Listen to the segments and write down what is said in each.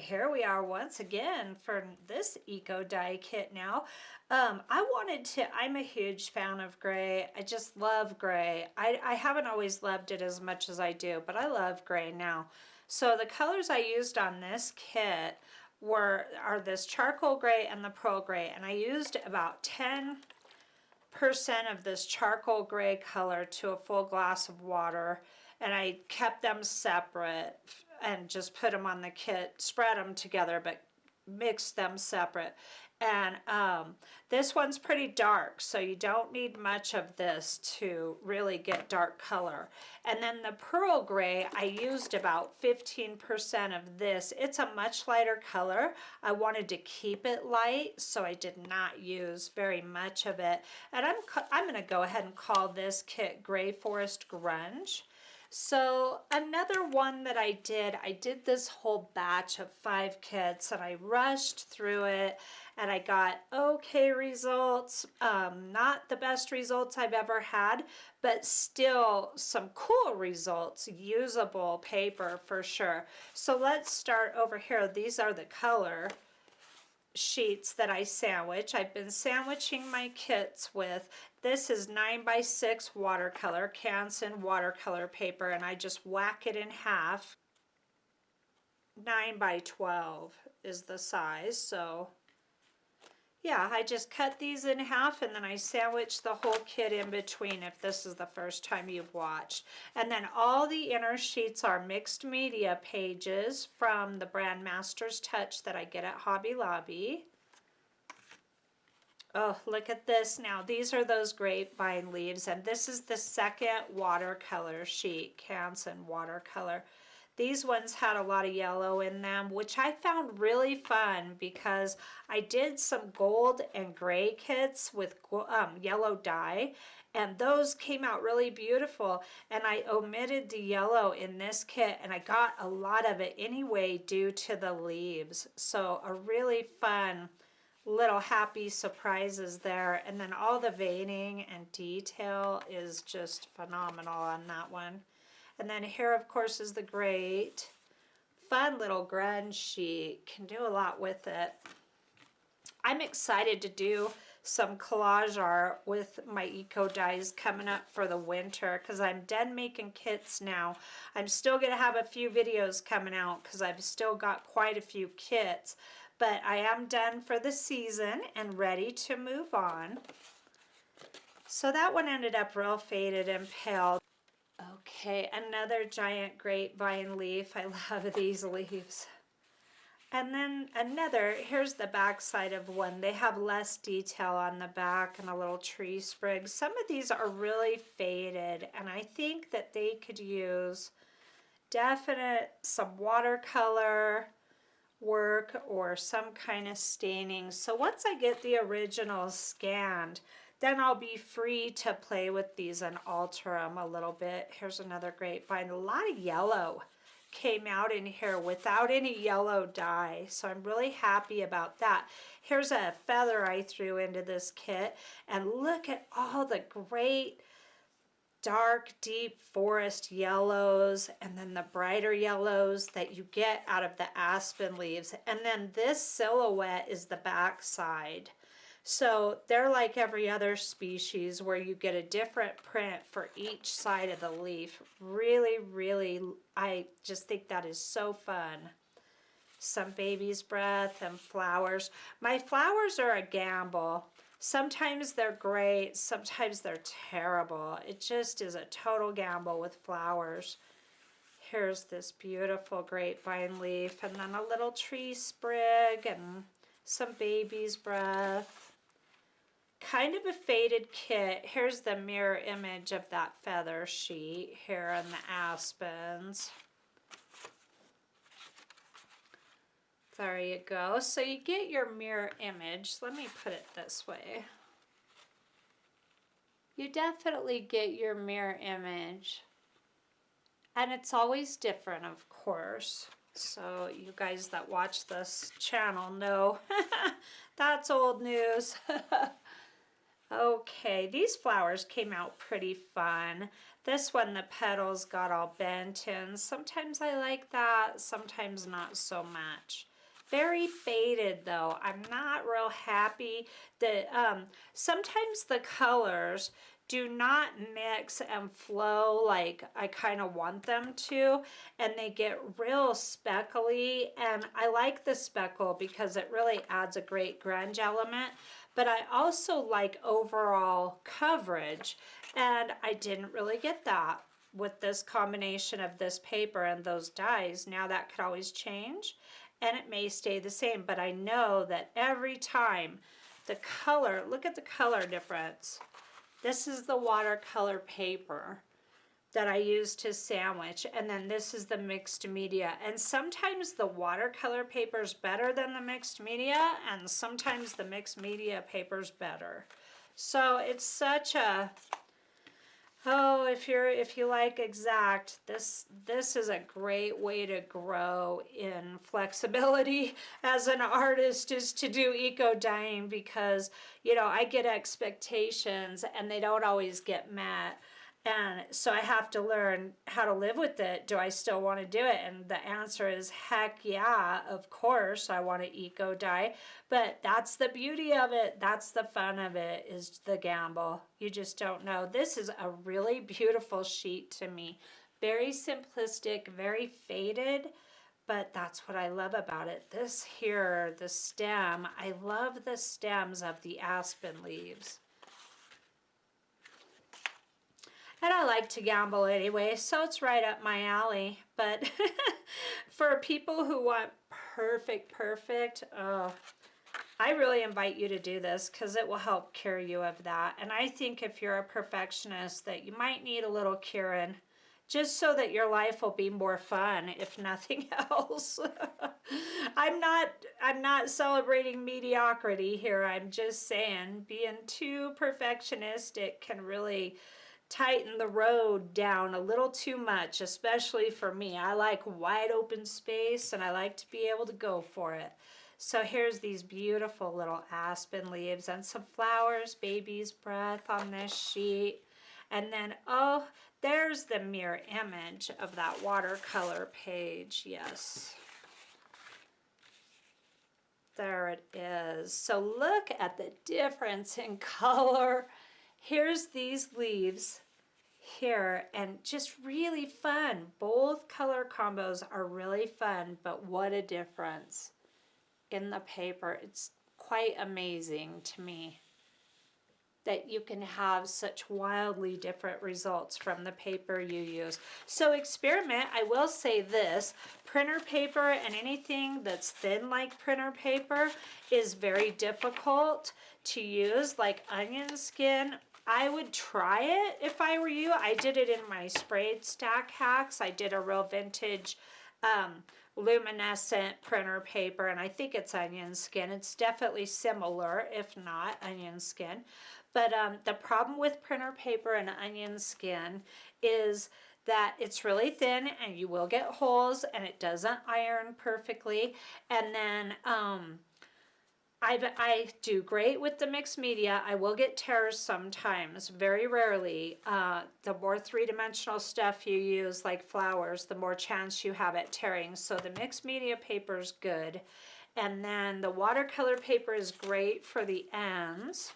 here we are once again for this eco dye kit now. I'm a huge fan of gray. I just love gray. I haven't always loved it as much as I do, but I love gray now. So the colors I used on this kit are this charcoal gray and the pearl gray, and I used about 10% of this charcoal gray color to a full glass of water, and I kept them separate and just put them on the kit, spread them together, but mixed them separate. And this one's pretty dark, so you don't need much of this to really get dark color. And then the pearl gray, I used about 15% of this. It's a much lighter color. I wanted to keep it light, so I did not use very much of it. And I'm going to go ahead and call this kit Gray Forest Grunge. So another one that I did this whole batch of 5 kits, and I rushed through it, and I got okay results. Not the best results I've ever had, but still some cool results, usable paper for sure. So let's start over here. These are the color sheets that I sandwich. I've been sandwiching my kits with. This is 9x6 watercolor, Canson watercolor paper, and I just whack it in half. 9x12 is the size, so yeah, I just cut these in half and then I sandwich the whole kit in between if this is the first time you've watched. And then all the inner sheets are mixed media pages from the brand Master's Touch that I get at Hobby Lobby. Oh, look at this now. These are those grapevine leaves, and this is the second watercolor sheet, Canson watercolor. These ones had a lot of yellow in them, which I found really fun because I did some gold and gray kits with yellow dye, and those came out really beautiful. And I omitted the yellow in this kit, and I got a lot of it anyway due to the leaves. So a really fun little happy surprises there. And then all the veining and detail is just phenomenal on that one. And then here, of course, is the great fun little grunge sheet. Can do a lot with it. I'm excited to do some collage art with my eco dyes coming up for the winter because I'm done making kits now. I'm still going to have a few videos coming out because I've still got quite a few kits, but I am done for the season and ready to move on. So that one ended up real faded and pale. Okay, another giant grapevine leaf. I love these leaves. And then another, here's the back side of one. They have less detail on the back and a little tree sprig. Some of these are really faded, and I think that they could use some watercolor work or some kind of staining. So once I get the originals scanned, then I'll be free to play with these and alter them a little bit. Here's another grapevine. A lot of yellow came out in here without any yellow dye, so I'm really happy about that. Here's a feather I threw into this kit, and look at all the great dark, deep forest yellows, and then the brighter yellows that you get out of the aspen leaves. And then this silhouette is the back side. So they're like every other species where you get a different print for each side of the leaf. Really, really, I just think that is so fun. Some baby's breath and flowers. My flowers are a gamble. Sometimes they're great, sometimes they're terrible. It just is a total gamble with flowers. Here's this beautiful grapevine leaf, and then a little tree sprig and some baby's breath. Kind of a faded kit. Here's the mirror image of that feather sheet here in the aspens. There you go. So you get your mirror image. Let me put it this way. You definitely get your mirror image. And it's always different, of course. So you guys that watch this channel know that's old news. Okay, these flowers came out pretty fun. This one, the petals got all bent in. Sometimes I like that, sometimes not so much. Very faded though. I'm not real happy that sometimes the colors do not mix and flow like I kind of want them to, and they get real speckly, and I like the speckle because it really adds a great grunge element, but I also like overall coverage, and I didn't really get that with this combination of this paper and those dyes. Now that could always change, and it may stay the same, but I know that every time the color, look at the color difference. This is the watercolor paper that I use to sandwich, and then this is the mixed media. And sometimes the watercolor paper is better than the mixed media, and sometimes the mixed media paper is better. So it's such a, oh, if you like exact, this is a great way to grow in flexibility as an artist, is to do eco dyeing, because you know I get expectations and they don't always get met. And so I have to learn how to live with it. Do I still want to do it? And the answer is heck yeah, of course I want to eco dye. But that's the beauty of it. That's the fun of it, is the gamble. You just don't know. This is a really beautiful sheet to me. Very simplistic, very faded, but that's what I love about it. This here, the stem, I love the stems of the aspen leaves. And I like to gamble anyway, so it's right up my alley. But for people who want perfect, oh, I really invite you to do this, because it will help cure you of that. And I think if you're a perfectionist that you might need a little curing, just so that your life will be more fun, if nothing else. I'm not celebrating mediocrity here. I'm just saying being too perfectionistic can really tighten the road down a little too much, especially for me. I like wide open space, and I like to be able to go for it. So here's these beautiful little aspen leaves and some flowers, baby's breath on this sheet. And then, oh, there's the mirror image of that watercolor page. Yes. There it is. So look at the difference in color. Here's these leaves here, and just really fun. Both color combos are really fun, but what a difference in the paper. It's quite amazing to me that you can have such wildly different results from the paper you use. So experiment. I will say this, printer paper and anything that's thin like printer paper is very difficult to use, like onion skin. I would try it if I were you. I did it in my sprayed stack hacks. I did a real vintage luminescent printer paper, and I think it's onion skin. It's definitely similar, if not onion skin. But the problem with printer paper and onion skin is that it's really thin, and you will get holes, and it doesn't iron perfectly. And then I do great with the mixed media. I will get tears sometimes, very rarely. The more three-dimensional stuff you use, like flowers, the more chance you have at tearing. So the mixed media paper is good. And then the watercolor paper is great for the ends.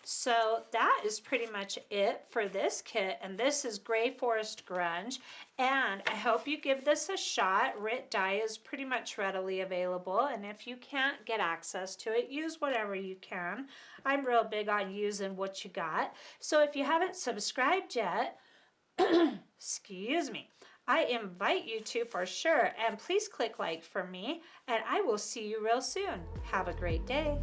So that is pretty much it for this kit, and this is Gray Forest Grunge, and I hope you give this a shot. RIT dye is pretty much readily available, and if you can't get access to it, use whatever you can. I'm real big on using what you got. So if you haven't subscribed yet, excuse me, I invite you to for sure, and please click like for me, and I will see you real soon. Have a great day.